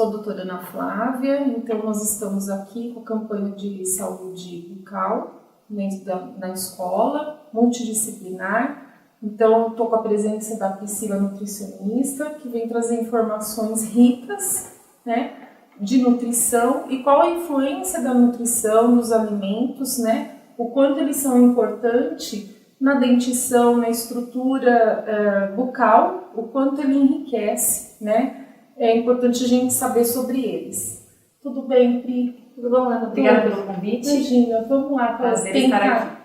Sou a doutora Ana Flávia, então nós estamos aqui com a campanha de saúde bucal na escola, multidisciplinar. Então, estou com a presença da Priscila, nutricionista, que vem trazer informações ricas, né, de nutrição e qual a influência da nutrição nos alimentos, né, o quanto eles são importantes na dentição, na estrutura bucal, o quanto ele enriquece, né? É importante a gente saber sobre eles. Tudo bem, Pri? Tudo bom, Ana? Obrigada pelo convite. Imagina, vamos lá. Prazer estar aqui.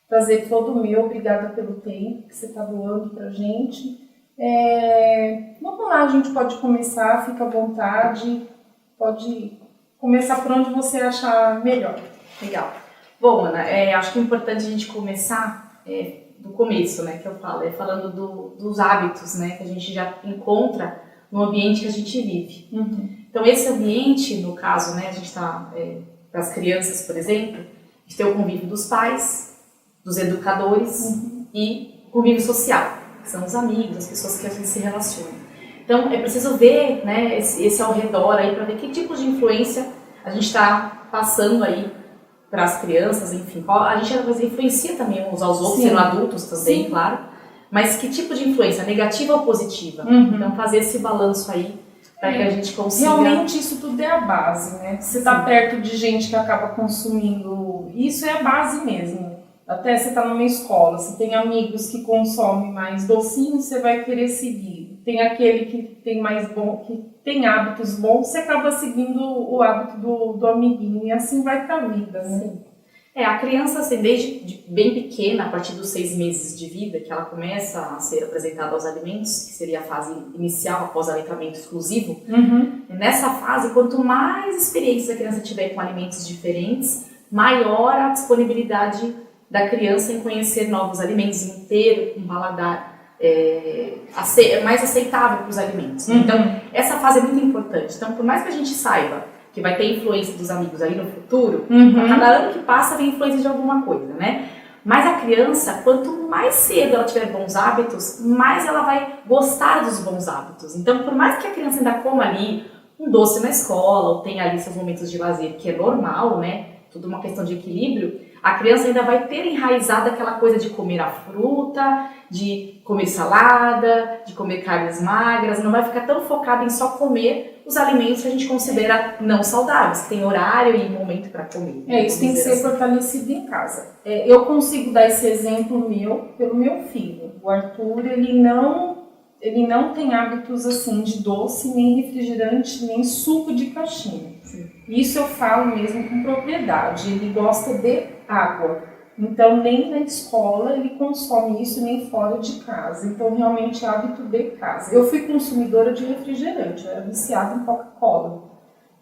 Prazer todo meu, obrigada pelo tempo que você está doando para a gente. Vamos lá, a gente pode começar, fica à vontade, pode começar por onde você achar melhor. Legal. Bom, Ana, acho que é importante a gente começar do começo, né, que eu falo, falando dos hábitos, né, que a gente já encontra no ambiente que a gente vive. Uhum. Então, esse ambiente, no caso, né, a gente está, para as crianças, por exemplo, a gente tem o convívio dos pais, dos educadores e o convívio social, que são os amigos, as pessoas que a gente se relaciona. Então, é preciso ver, né, esse ao redor aí, para ver que tipo de influência a gente está passando aí para as crianças, enfim. A gente às vezes influencia também uns aos outros, sendo adultos também, sim, claro. Mas que tipo de influência? Negativa ou positiva? Uhum. Então, fazer esse balanço aí para que a gente consiga... Realmente, isso tudo é a base, né? Você está perto de gente que acaba consumindo... Isso é a base mesmo. Até você está numa escola, você tem amigos que consomem mais docinho, você vai querer seguir. Tem aquele que tem mais bom, que tem hábitos bons, você acaba seguindo o hábito do amiguinho. E assim vai para a vida, né? Sim. A criança, assim, desde bem pequena, a partir dos 6 meses de vida, que ela começa a ser apresentada aos alimentos, que seria a fase inicial, após aleitamento exclusivo, nessa fase, quanto mais experiência a criança tiver com alimentos diferentes, maior a disponibilidade da criança em conhecer novos alimentos, em ter um paladar mais aceitável para os alimentos. Então, essa fase é muito importante. Então, por mais que a gente saiba que vai ter influência dos amigos ali no futuro, a cada ano que passa vem influência de alguma coisa, né? Mas a criança, quanto mais cedo ela tiver bons hábitos, mais ela vai gostar dos bons hábitos. Então, por mais que a criança ainda coma ali um doce na escola, ou tenha ali seus momentos de lazer, que é normal, né? Tudo uma questão de equilíbrio, a criança ainda vai ter enraizado aquela coisa de comer a fruta, de comer salada, de comer carnes magras, não vai ficar tão focada em só comer os alimentos que a gente considera não saudáveis, que tem horário e momento para comer. Isso tem que ser fortalecido em casa. Eu consigo dar esse exemplo pelo meu filho. O Arthur, ele não tem hábitos assim de doce, nem refrigerante, nem suco de caixinha. Sim. Isso eu falo mesmo com propriedade. Ele gosta de água. Então, nem na escola ele consome isso, nem fora de casa. Então, realmente é hábito de casa. Eu fui consumidora de refrigerante, eu era viciada em Coca-Cola.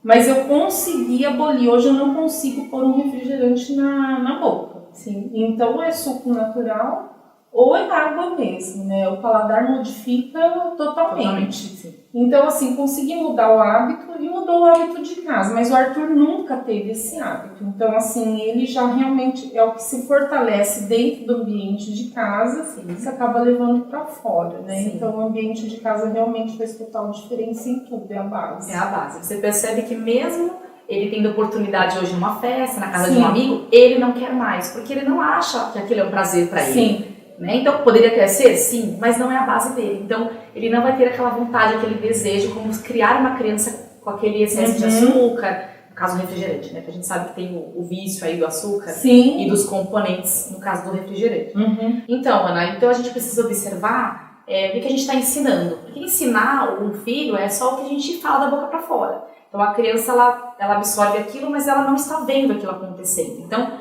Mas eu consegui abolir. Hoje eu não consigo pôr um refrigerante na boca. Sim. Então, é suco natural ou é água mesmo, né? O paladar modifica totalmente. Sim. Então, assim, consegui mudar o hábito e mudou o hábito de casa. Mas o Arthur nunca teve esse hábito. Então, assim, ele já realmente é o que se fortalece dentro do ambiente de casa, você acaba levando para fora, né? Sim. Então, o ambiente de casa realmente faz total diferença em tudo, é a base. É a base. Você percebe que mesmo ele tendo oportunidade hoje numa festa, na casa Sim. de um amigo, ele não quer mais, porque ele não acha que aquilo é um prazer para ele. Sim. Né? Então, poderia até ser, sim, mas não é a base dele. Então, ele não vai ter aquela vontade, aquele desejo, como criar uma criança com aquele excesso de açúcar, no caso do refrigerante, né? Porque a gente sabe que tem o vício aí do açúcar, sim, e dos componentes, no caso do refrigerante. Então, Ana, a gente precisa observar o que a gente está ensinando. Porque ensinar um filho é só o que a gente fala da boca para fora. Então, a criança, ela absorve aquilo, mas ela não está vendo aquilo acontecendo. Então,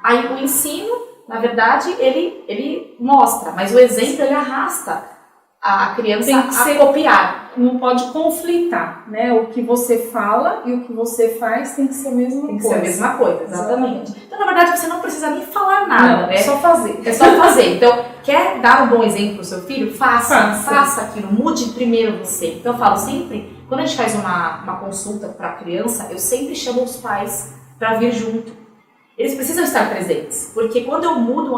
aí o ensino, na verdade, ele mostra, mas o exemplo, ele arrasta a criança a copiar. Não pode conflitar, né? O que você fala e o que você faz tem que ser a mesma coisa. Tem que ser a mesma coisa, exatamente. Então, na verdade, você não precisa nem falar nada, não, né? É só fazer. É só fazer. Então, quer dar um bom exemplo pro seu filho? Faça aquilo, mude primeiro você. Então, eu falo sempre, quando a gente faz uma consulta para a criança, eu sempre chamo os pais para vir junto. Eles precisam estar presentes, porque quando eu mudo,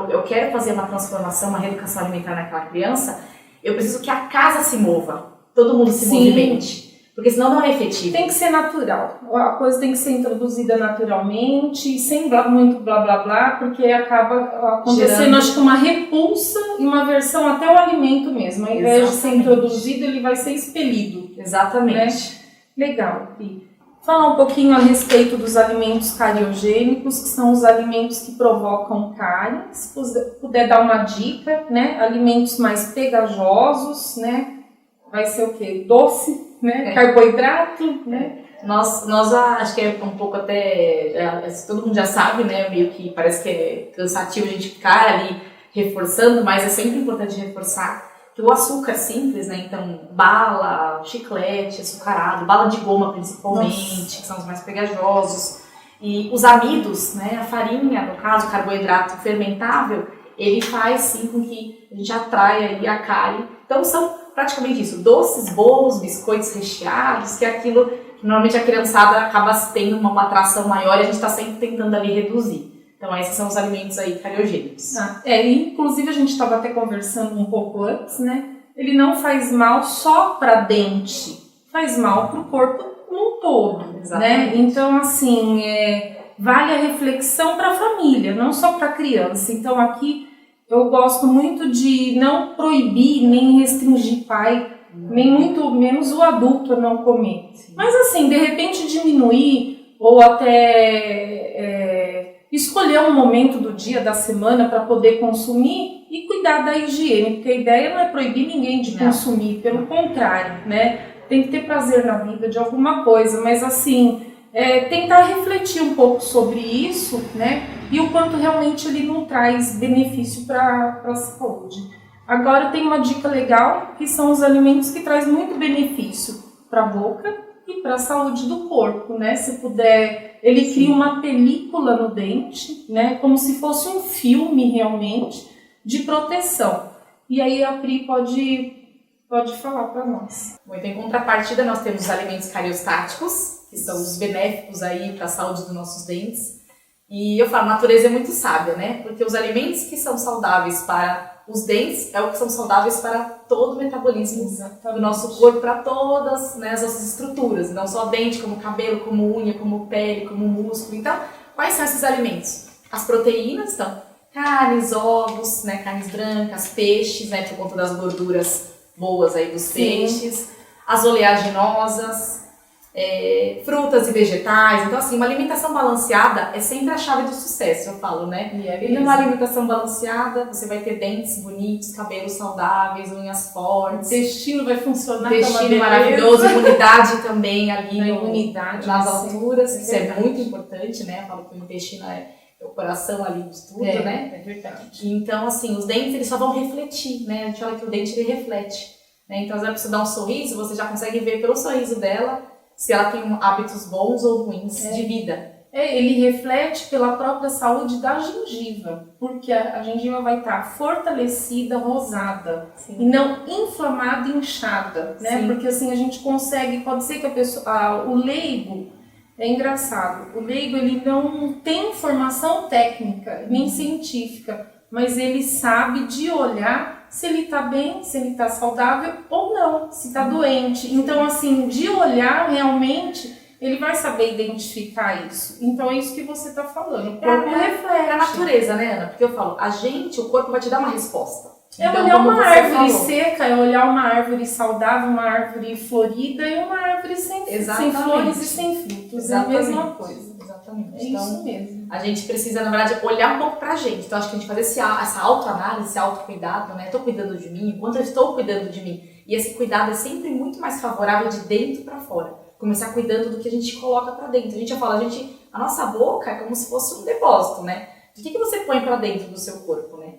eu quero fazer uma transformação, uma reeducação alimentar naquela criança, eu preciso que a casa se mova, todo mundo se movimente. Porque senão não é efetivo. Tem que ser natural. A coisa tem que ser introduzida naturalmente, sem muito blá blá blá, porque acaba acontecendo, acho que uma repulsa e uma aversão até o alimento mesmo. Ao invés de ser introduzido, ele vai ser expelido. Exatamente. Né? Legal, Pi. Falar um pouquinho a respeito dos alimentos cariogênicos, que são os alimentos que provocam cárie. Se puder dar uma dica, né? Alimentos mais pegajosos, né? Vai ser o quê? Doce, né? Carboidrato, né? Nós acho que é um pouco até, todo mundo já sabe, né? Meio que parece que é cansativo a gente ficar ali reforçando, mas é sempre importante reforçar que o açúcar simples, né? Então, bala, chiclete, açucarado, bala de goma principalmente, que são os mais pegajosos, e os amidos, né? A farinha, no caso, o carboidrato fermentável, ele faz sim com que a gente atraia aí a cárie. Então, são praticamente isso, doces, bolos, biscoitos recheados, que é aquilo que normalmente a criançada acaba tendo uma atração maior e a gente está sempre tentando ali reduzir. Então esses são os alimentos aí cariogênicos. Inclusive a gente estava até conversando um pouco antes, né? Ele não faz mal só para dente, faz mal para o corpo num todo, né? Então assim, vale a reflexão para a família, não só para a criança. Então aqui eu gosto muito de não proibir, nem restringir pai, nem muito menos o adulto a não comer. Mas assim, de repente diminuir ou até escolher um momento do dia, da semana para poder consumir e cuidar da higiene, porque a ideia não é proibir ninguém de consumir, pelo contrário, né? Tem que ter prazer na vida de alguma coisa, mas assim, tentar refletir um pouco sobre isso, né? E o quanto realmente ele não traz benefício para a saúde. Agora tem uma dica legal, que são os alimentos que trazem muito benefício para a boca e para a saúde do corpo, né? Se puder, ele cria uma película no dente, né? Como se fosse um filme realmente de proteção. E aí a Pri pode falar para nós. Bom, então, em contrapartida, nós temos os alimentos cariostáticos, que são os benéficos aí para a saúde dos nossos dentes. E eu falo, a natureza é muito sábia, né? Porque os alimentos que são saudáveis para os dentes é o que são saudáveis para todo o metabolismo do nosso corpo, para todas, né, as nossas estruturas, não só dente, como cabelo, como unha, como pele, como músculo. Então, quais são esses alimentos? As proteínas, então, carnes, ovos, né, carnes brancas, peixes, né, por conta das gorduras boas aí dos peixes, as oleaginosas, frutas e vegetais. Então, assim, uma alimentação balanceada é sempre a chave do sucesso, eu falo, né? E numa alimentação balanceada, você vai ter dentes bonitos, cabelos saudáveis, unhas fortes. O intestino vai funcionar. Intestino maravilhoso, imunidade também ali, imunidade nas alturas, isso é muito importante, né? Eu falo que o intestino é o coração ali de tudo, né? É verdade. Então, assim, os dentes, eles só vão refletir, né? A gente fala que o dente, ele reflete, né? Então, às vezes, você dá um sorriso, você já consegue ver pelo sorriso dela se ela tem hábitos bons ou ruins de vida. Ele reflete pela própria saúde da gengiva, porque a gengiva vai estar fortalecida, rosada, e não inflamada e inchada, né? Porque assim a gente consegue, pode ser que a pessoa, o leigo, é engraçado, o leigo ele não tem informação técnica, nem científica, mas ele sabe de olhar se ele está bem, se ele está saudável ou não, se está doente. Então, assim, de olhar realmente, ele vai saber identificar isso. Então, é isso que você está falando. O corpo reflete. É a natureza, né, Ana? Porque eu falo, o corpo vai te dar uma resposta. É olhar uma árvore seca, é olhar uma árvore saudável, uma árvore florida e uma árvore sem flores e sem frutos. Exatamente. É a mesma coisa. Exatamente. É então, isso mesmo. A gente precisa, na verdade, olhar um pouco pra gente. Então, acho que a gente fazer essa autoanálise, esse autocuidado, né? Estou cuidando de mim, enquanto eu estou cuidando de mim. E esse cuidado é sempre muito mais favorável de dentro pra fora. Começar cuidando do que a gente coloca pra dentro. A gente já fala, a nossa boca é como se fosse um depósito, né? O que você põe pra dentro do seu corpo, né?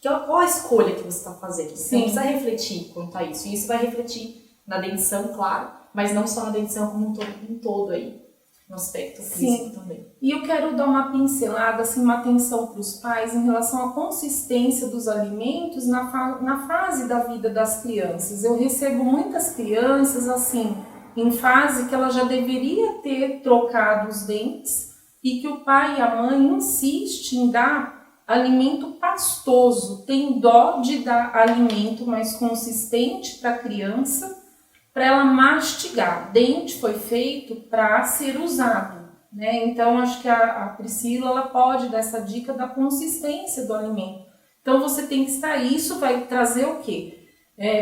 Qual a escolha que você está fazendo? Você precisa refletir quanto a isso. E isso vai refletir na dentição, claro, mas não só na dentição como um todo aí, no aspecto físico também. E eu quero dar uma pincelada, assim, uma atenção para os pais em relação à consistência dos alimentos na fase da vida das crianças. Eu recebo muitas crianças, assim, em fase que ela já deveria ter trocado os dentes e que o pai e a mãe insistem em dar alimento pastoso, tem dó de dar alimento mais consistente para a criança, para ela mastigar. Dente foi feito para ser usado, né? Então, acho que a Priscila ela pode dar essa dica da consistência do alimento. Então, você tem que estar... Isso vai trazer o quê?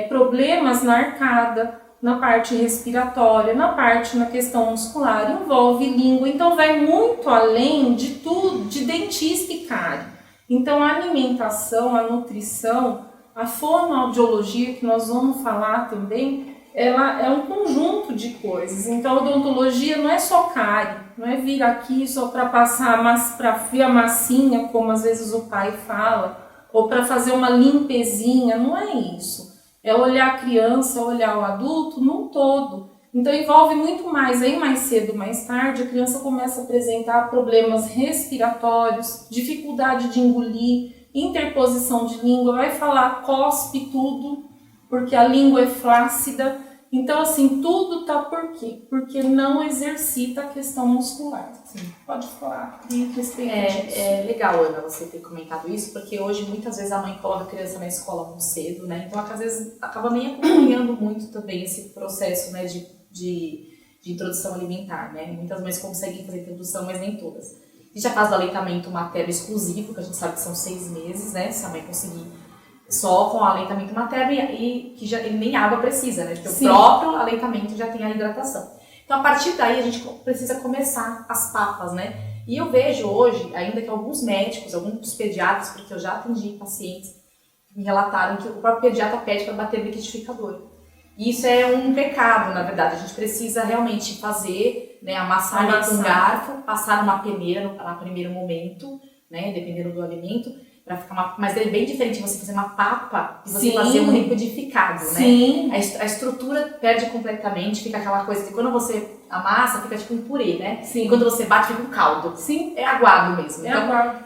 Problemas na arcada, na parte respiratória, na questão muscular, envolve língua. Então, vai muito além de tudo, de dentista e cárie. Então, a alimentação, a nutrição, a fonoaudiologia, que nós vamos falar também, ela é um conjunto de coisas. Então, a odontologia não é só cárie, não é vir aqui só para passar, para ver a massinha, como às vezes o pai fala, ou para fazer uma limpezinha, não é isso. É olhar a criança, olhar o adulto num todo. Então, envolve muito mais. Aí, mais cedo, mais tarde, a criança começa a apresentar problemas respiratórios, dificuldade de engolir, interposição de língua, vai falar, cospe tudo, porque a língua é flácida. Então, assim, tudo tá por quê? Porque não exercita a questão muscular. Sim. Pode falar a respeito disso. É legal, Ana, você ter comentado isso, porque hoje muitas vezes a mãe coloca a criança na escola muito cedo, né? Então, às vezes, acaba nem acompanhando muito também esse processo, né, de introdução alimentar, né? Muitas mães conseguem fazer introdução, mas nem todas. Existe a fase do aleitamento materno exclusivo, que a gente sabe que são 6 meses, né? Se a mãe conseguir só com o aleitamento materno e que ele nem água precisa, né? Porque Sim. O próprio aleitamento já tem a hidratação. Então, a partir daí, a gente precisa começar as papas, né? E eu vejo hoje, ainda que alguns médicos, alguns pediatras, porque eu já atendi pacientes que me relataram que o próprio pediatra pede para bater no liquidificador. E isso é um pecado, na verdade. A gente precisa realmente fazer, né, amassar com um garfo, passar numa peneira no primeiro momento, né, dependendo do alimento, para ficar mas é bem diferente você fazer uma papa e você Sim. fazer um liquidificado, Sim. né? A estrutura perde completamente, fica aquela coisa que quando você amassa, fica tipo um purê, né? Sim. E quando você bate, fica um caldo. Sim. É aguado mesmo. Então, aguado.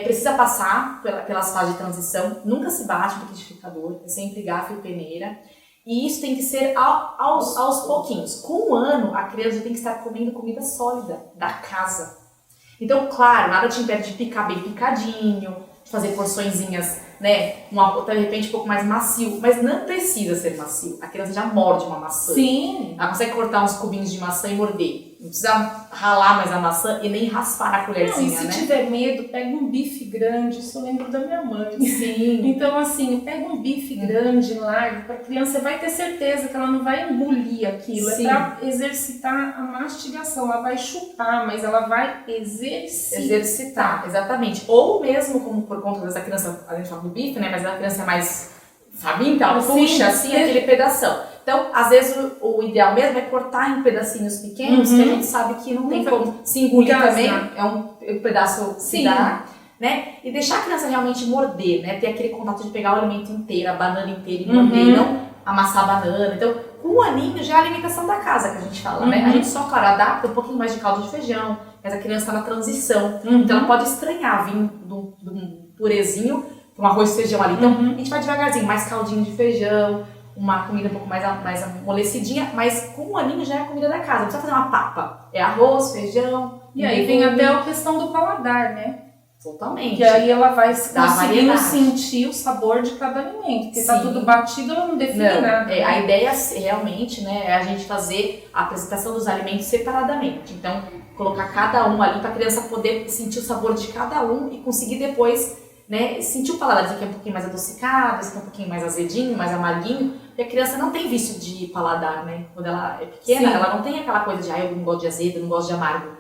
Precisa passar pelas fases de transição, nunca se bate no liquidificador, é sempre garfo e peneira. E isso tem que ser aos pouquinhos. Com 1 ano, a criança tem que estar comendo comida sólida da casa. Então, claro, nada te impede de picar bem picadinho, de fazer porçõezinhas, né, de repente um pouco mais macio, mas não precisa ser macio. A criança já morde uma maçã. Sim. Ela consegue cortar uns cubinhos de maçã e morder. Não precisa ralar mais a maçã e nem raspar na colherzinha, né? E se né? tiver medo, pega um bife grande. Isso eu lembro da minha mãe. Sim. Então, assim, pega um bife grande, largo, para a criança, você vai ter certeza que ela não vai engolir aquilo. Sim. É para exercitar a mastigação. Ela vai chupar, mas ela vai exercitar. Exatamente. Ou mesmo, como por conta dessa criança, a gente fala do bife, né? Mas a criança é mais faminta, ela puxa assim aquele pedação. Então, às vezes, o ideal mesmo é cortar em pedacinhos pequenos, que a gente sabe que não tem como se engolir também, é um pedaço que dá, né? E deixar a criança realmente morder, né? Ter aquele contato de pegar o alimento inteiro, a banana inteira e morder, não amassar a banana. Então, com 1 aninho já é a alimentação da casa que a gente fala, né? A gente só, claro, adapta um pouquinho mais de caldo de feijão, mas a criança está na transição, então ela pode estranhar vir de um purezinho para um arroz e feijão ali. Então, a gente vai devagarzinho, mais caldinho de feijão, uma comida um pouco mais amolecidinha, mas com 1 aninho já é a comida da casa, não precisa fazer uma papa. É arroz, feijão. E aí vem até a questão do paladar, né? Totalmente. Que aí ela vai conseguindo sentir o sabor de cada alimento, porque tá tudo batido, ela não define nada. A ideia realmente, né, é a gente fazer a apresentação dos alimentos separadamente. Então, colocar cada um ali para a criança poder sentir o sabor de cada um e conseguir depois, né, sentir o paladar, esse aqui é um pouquinho mais adocicado, esse aqui é um pouquinho mais azedinho, mais amarguinho, porque a criança não tem vício de paladar, né? Quando ela é pequena, ela não tem aquela coisa de, eu não gosto de azedo, eu não gosto de amargo.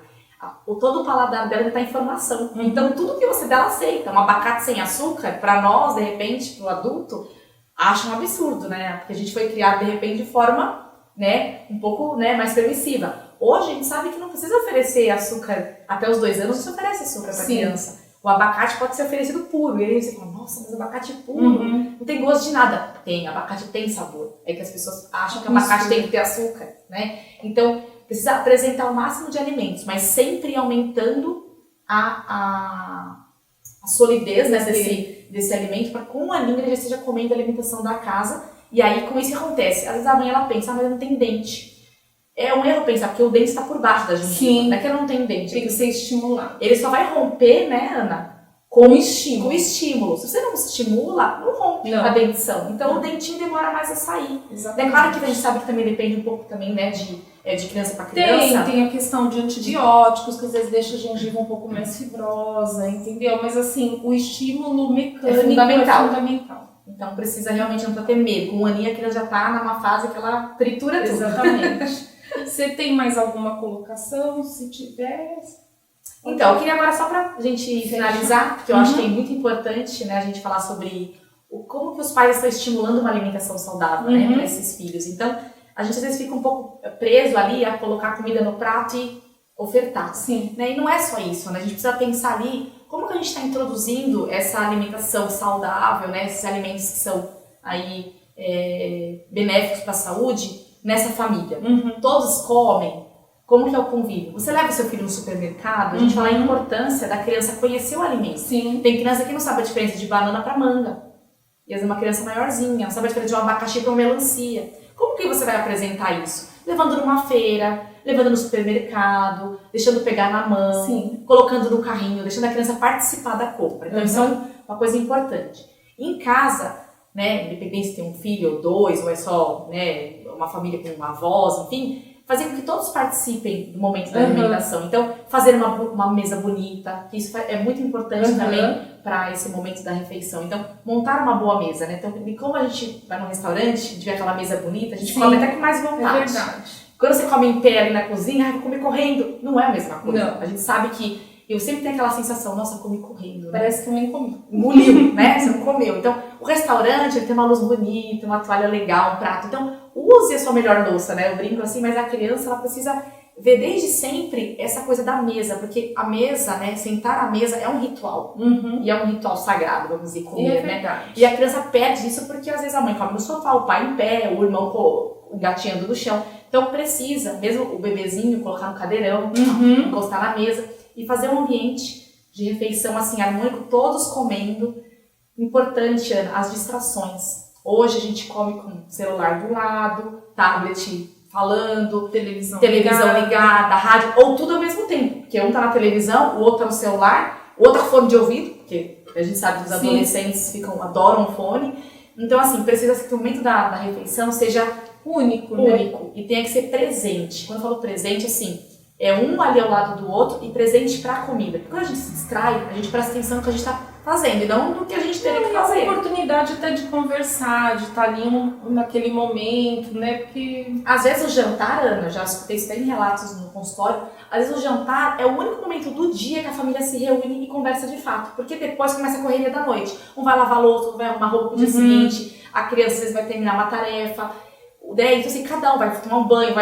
Todo o paladar dela está em formação. Então, tudo que você dá, ela aceita. Um abacate sem açúcar, para nós, de repente, para o adulto, acha um absurdo, né? Porque a gente foi criado, de repente, de forma, né, um pouco, né, mais permissiva. Hoje, a gente sabe que não precisa oferecer açúcar até os 2 anos, você oferece açúcar para a criança. O abacate pode ser oferecido puro. E aí você fala, nossa, mas abacate puro não tem gosto de nada. Tem, abacate tem sabor. É que as pessoas acham que abacate tem que ter açúcar, né? Então, precisa apresentar o máximo de alimentos, mas sempre aumentando a solidez, né, desse alimento, para com 1 aninho ele já esteja comendo a alimentação da casa. E aí, como isso acontece? Às vezes a mãe ela pensa, mas não tem dente. É um erro pensar, porque o dente está por baixo da gengiva. Não é que ela não tem dente. Tem que ser estimulado. Ele só vai romper, né, Ana? Com estímulo. Se você não estimula, não rompe a dentição. Então o dentinho demora mais a sair. É claro que a gente sabe que também depende um pouco também, né, de criança para criança. Tem a questão de antibióticos, que às vezes deixa a gengiva um pouco mais fibrosa, entendeu? Mas assim, o estímulo mecânico é fundamental. Então precisa realmente não ter medo. Com 1 aninho a criança já está numa fase que ela tritura tudo. Exatamente. Você tem mais alguma colocação? Se tiver... Então, eu queria agora só pra gente finalizar, porque eu acho que é muito importante, né, a gente falar sobre como que os pais estão estimulando uma alimentação saudável, né, para esses filhos. Então, a gente às vezes fica um pouco preso ali a colocar comida no prato e ofertar. Sim. Né? E não é só isso, né? A gente precisa pensar ali como que a gente está introduzindo essa alimentação saudável, né, esses alimentos que são aí benéficos para a saúde nessa família. Todos comem. Como que é o convívio? Você leva o seu filho no supermercado, a gente fala a importância da criança conhecer o alimento. Sim. Tem criança que não sabe a diferença de banana para manga. E às vezes uma criança maiorzinha, não sabe a diferença de um abacaxi para uma melancia. Como que você vai apresentar isso? Levando numa feira, levando no supermercado, deixando pegar na mão, colocando no carrinho, deixando a criança participar da compra. Então isso é uma coisa importante. Em casa, né, independente se tem um filho ou 2, ou é só, né, uma família com uma avós, enfim, fazer com que todos participem do momento da alimentação. Então, fazer uma mesa bonita, que isso é muito importante também para esse momento da refeição. Então, montar uma boa mesa, né? Então, como a gente vai num restaurante e tiver aquela mesa bonita, a gente come até com mais vontade. É verdade. Quando você come em pé ali na cozinha, vou comer correndo. Não é a mesma coisa. Não. A gente sabe que eu sempre tenho aquela sensação, nossa, eu comi correndo, né? Parece que eu nem comi. Engoliu, né? Você não comeu. Então, o restaurante ele tem uma luz bonita, uma toalha legal, um prato. Então, use a sua melhor louça, né? Eu brinco assim, mas a criança, ela precisa ver desde sempre essa coisa da mesa, porque a mesa, né? Sentar à mesa é um ritual. E é um ritual sagrado, vamos dizer, comer, né? E a criança perde isso porque às vezes a mãe come no sofá, o pai em pé, o irmão engatinhando no chão. Então, precisa, mesmo o bebezinho, colocar no cadeirão, encostar na mesa e fazer um ambiente de refeição assim, harmônico, todos comendo. Importante, Ana, as distrações. Hoje a gente come com celular do lado, tablet falando, televisão ligada, rádio, ou tudo ao mesmo tempo. Porque um tá na televisão, o outro tá no celular, o outro tá com fone de ouvido, porque a gente sabe que os adolescentes adoram fone. Então, assim, precisa que o momento da refeição seja único, né? E tenha que ser presente. Quando eu falo presente, assim, é um ali ao lado do outro e presente para a comida. Porque quando a gente se distrai, a gente presta atenção no que a gente está fazendo e não no que a gente teria que fazer. É uma oportunidade até de conversar, de estar ali naquele momento, né? Porque às vezes o jantar, Ana, já escutei isso em relatos no consultório, às vezes o jantar é o único momento do dia que a família se reúne e conversa de fato. Porque depois começa a correria da noite. Um vai lavar louça, um vai arrumar roupa pro dia seguinte, a criança às vezes vai terminar uma tarefa. Então assim, cada um vai tomar um banho,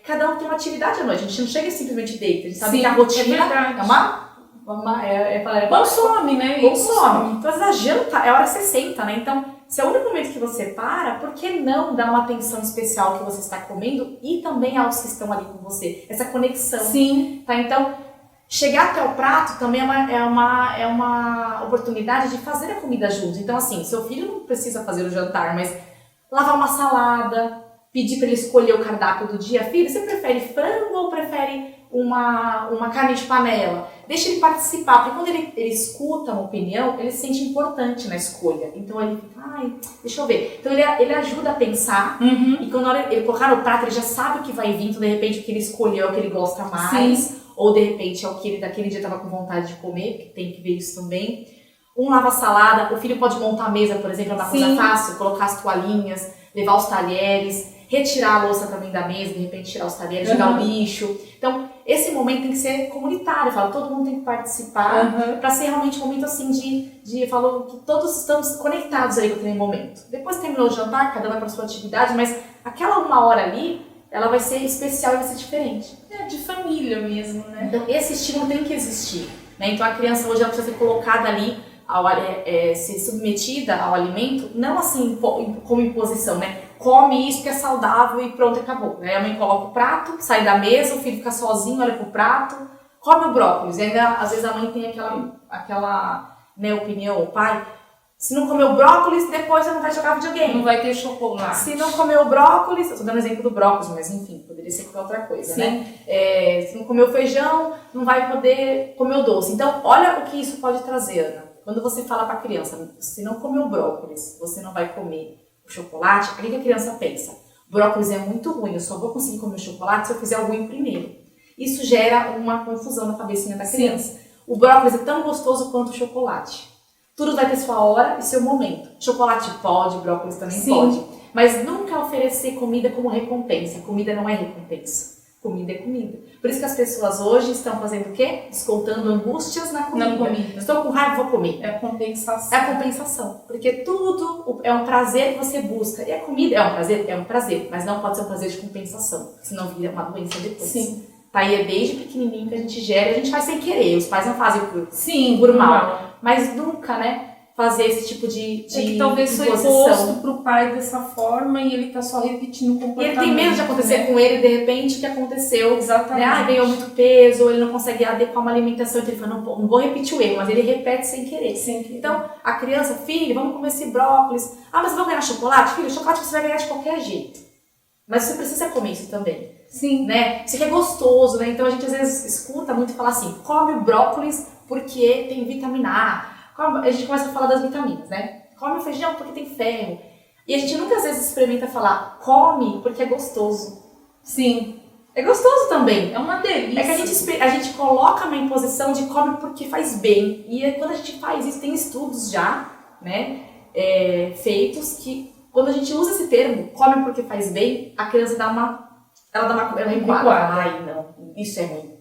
cada um tem uma atividade à noite. A gente não chega e simplesmente deita. A gente sabe que a rotina consome, né? Consome. Então, às vezes a janta é a hora 60, né? Então, se é o único momento que você para, por que não dar uma atenção especial ao que você está comendo e também aos que estão ali com você? Essa conexão. Sim. Tá? Então, chegar até o prato também é uma oportunidade de fazer a comida juntos. Então, assim, seu filho não precisa fazer o jantar, mas lavar uma salada, pedir para ele escolher o cardápio do dia. Filho, você prefere frango ou prefere uma carne de panela? Deixa ele participar, porque quando ele escuta uma opinião, ele se sente importante na escolha. Então ele fica, deixa eu ver. Então ele ajuda a pensar, e quando ele colocar no prato, ele já sabe o que vai vir. Então, de repente, o que ele escolheu é o que ele gosta mais, ou de repente é o que ele daquele dia estava com vontade de comer, porque tem que ver isso também. Um lava a salada, o filho pode montar a mesa, por exemplo, é uma coisa fácil, colocar as toalhinhas, levar os talheres, retirar a louça também da mesa, de repente tirar os talheres, jogar o lixo. Então, esse momento tem que ser comunitário, eu falo, todo mundo tem que participar, para ser realmente um momento assim eu falo que todos estamos conectados aí com aquele momento. Depois terminou o jantar, cada um vai para a sua atividade, mas aquela 1 hora ali, ela vai ser especial e vai ser diferente. É de família mesmo, né? Então, esse estímulo tem que existir, né? Então, a criança hoje ela precisa ser colocada ali, ser submetida ao alimento, não assim como imposição, né? Come isso que é saudável e pronto, acabou. Aí a mãe coloca o prato, sai da mesa, o filho fica sozinho, olha pro prato, come o brócolis. E ainda, às vezes, a mãe tem aquela né, opinião, o pai, se não comer o brócolis, depois você não vai jogar videogame. Não vai ter chocolate. Se não comer o brócolis, eu tô dando exemplo do brócolis, mas enfim, poderia ser qualquer outra coisa, né? Se não comer o feijão, não vai poder comer o doce. Então, olha o que isso pode trazer, Ana. quando você fala para a criança, se não comer o brócolis, você não vai comer o chocolate, o que a criança pensa? O brócolis é muito ruim, eu só vou conseguir comer o chocolate se eu fizer o ruim primeiro. Isso gera uma confusão na cabecinha da criança. Sim. O brócolis é tão gostoso quanto o chocolate. Tudo vai ter sua hora e seu momento. Chocolate pode, brócolis também Sim. pode. Mas nunca oferecer comida como recompensa. Comida não é recompensa. Comida é comida. Por isso que as pessoas hoje estão fazendo o quê? Descontando angústias na comida. Estou com raiva, vou comer. É a compensação. É a compensação. Porque tudo é um prazer que você busca. E a comida é um prazer? É um prazer. Mas não pode ser um prazer de compensação. Senão vira uma doença depois. Sim. Tá aí, é desde pequenininho que a gente gera e a gente faz sem querer. Os pais não fazem por mal. Mas nunca, né? Fazer esse tipo de é que talvez foi imposto pro pai dessa forma e ele tá só repetindo o comportamento. E ele tem medo de acontecer com ele, de repente, o que aconteceu. Exatamente. Né? Ganhou muito peso, ou ele não consegue adequar uma alimentação. Então ele fala, não vou repetir o erro, mas ele repete sem querer. Então, a criança, filho, vamos comer esse brócolis. Ah, mas vamos ganhar chocolate? Filho, chocolate você vai ganhar de qualquer jeito. Mas você precisa comer isso também. Sim. Né? Isso aqui é gostoso, né? Então a gente às vezes escuta muito falar assim, come o brócolis porque tem vitamina A. A gente começa a falar das vitaminas, né? Come o feijão porque tem ferro. E a gente nunca às vezes experimenta falar, come porque é gostoso. Sim. É gostoso também. É uma delícia. É que a gente coloca uma imposição de come porque faz bem. E quando a gente faz isso, tem estudos já, né? Feitos que quando a gente usa esse termo, come porque faz bem, a criança ela recuada. Ai, não, isso é ruim.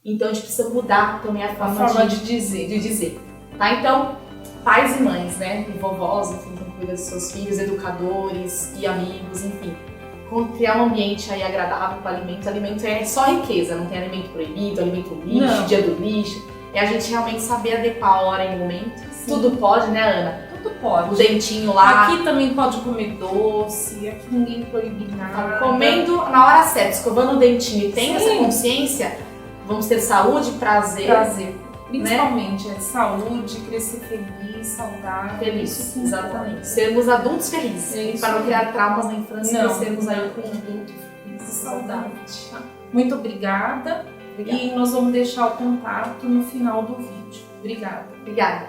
Então a gente precisa mudar também a forma de dizer. Tá? Então, pais e mães, né? E vovós, enfim, quem cuida dos seus filhos, educadores e amigos, enfim. Criar um ambiente aí agradável para alimentos. Alimento é só riqueza, não tem alimento proibido, alimento lixo, não. Dia do lixo. É a gente realmente saber adequar a hora e o momento. Sim. Tudo pode, né, Ana? Tudo pode. O dentinho lá. Aqui também pode comer doce, aqui ninguém proíbe nada. Comendo na hora certa, escovando o dentinho e tendo essa consciência, vamos ter saúde, prazer. Principalmente, né? Saúde, crescer feliz, saudável. Feliz, exatamente. Sermos adultos felizes. Para não criar traumas na infância e sermos aí com adultos felizes e saudáveis. Muito obrigada. E nós vamos deixar o contato no final do vídeo. Obrigada. Obrigada.